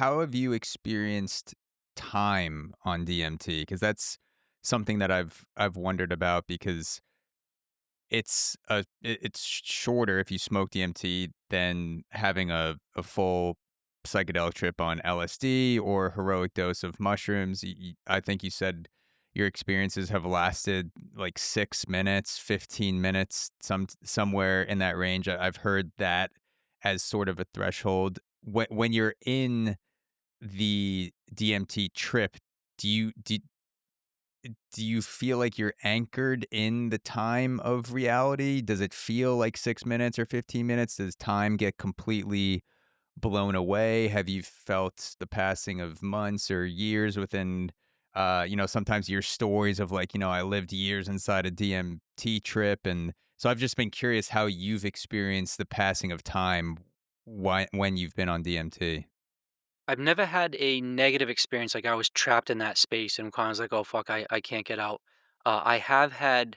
how have you experienced time on DMT? Because that's something that I've wondered about because it's shorter if you smoke DMT than having a full psychedelic trip on LSD or heroic dose of mushrooms. I think you said your experiences have lasted like 6 minutes, 15 minutes, somewhere in that range. I've heard that as sort of a threshold. When you're in the DMT trip, do you do, do you feel like you're anchored in the time of reality? Does it feel like 6 minutes or 15 minutes? Does time get completely blown away? Have you felt the passing of months or years within, sometimes your stories of like, I lived years inside a DMT trip. And so I've just been curious how you've experienced the passing of time when you've been on DMT. I've never had a negative experience, like I was trapped in that space and kind of was like, "Oh fuck, I can't get out." I have had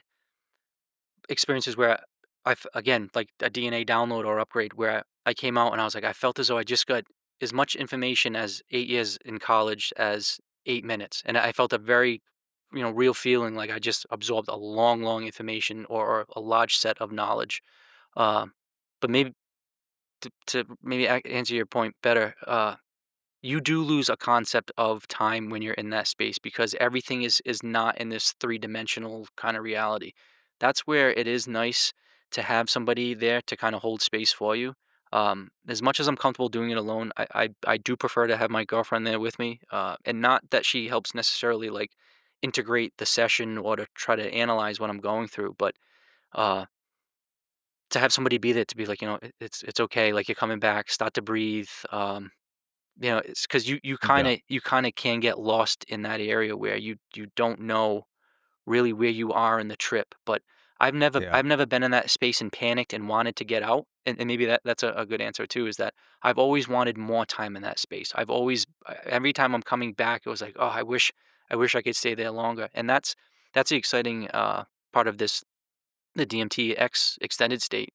experiences where I've again like a DNA download or upgrade where I came out and I was like, I felt as though I just got as much information as 8 years in college as 8 minutes, and I felt a very real feeling like I just absorbed a long information or a large set of knowledge. Um, but maybe to maybe answer your point better. You do lose a concept of time when you're in that space because everything is not in this three-dimensional kind of reality. That's where it is nice to have somebody there to kind of hold space for you. As much as I'm comfortable doing it alone, I do prefer to have my girlfriend there with me, and not that she helps necessarily like integrate the session or to try to analyze what I'm going through, but uh, to have somebody be there to be like, it's okay, like you're coming back, start to breathe. It's because you Yeah. kinda can get lost in that area where you don't know really where you are in the trip, but Yeah. I've never been in that space and panicked and wanted to get out, and maybe that's a good answer too, is that I've always wanted more time in that space. I've always every time I'm coming back, it was like, "Oh, I wish I could stay there longer," and that's the exciting, part of the DMT extended state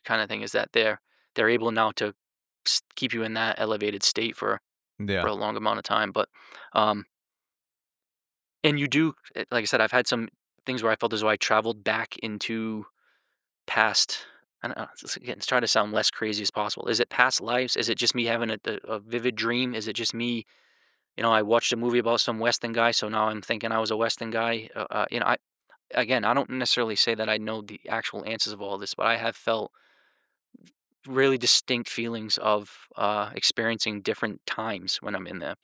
kinda thing is that they're able now to keep you in that elevated state for Yeah. a long amount of time. But um, and you do, like I said, I've had some things where I felt as though I traveled back into past. I don't know. It's trying to sound less crazy as possible. Is it past lives? Is it just me having a vivid dream? Is it just me? I watched a movie about some Western guy, so now I'm thinking I was a Western guy. I don't necessarily say that I know the actual answers of all this, but I have felt really distinct feelings of experiencing different times when I'm in there.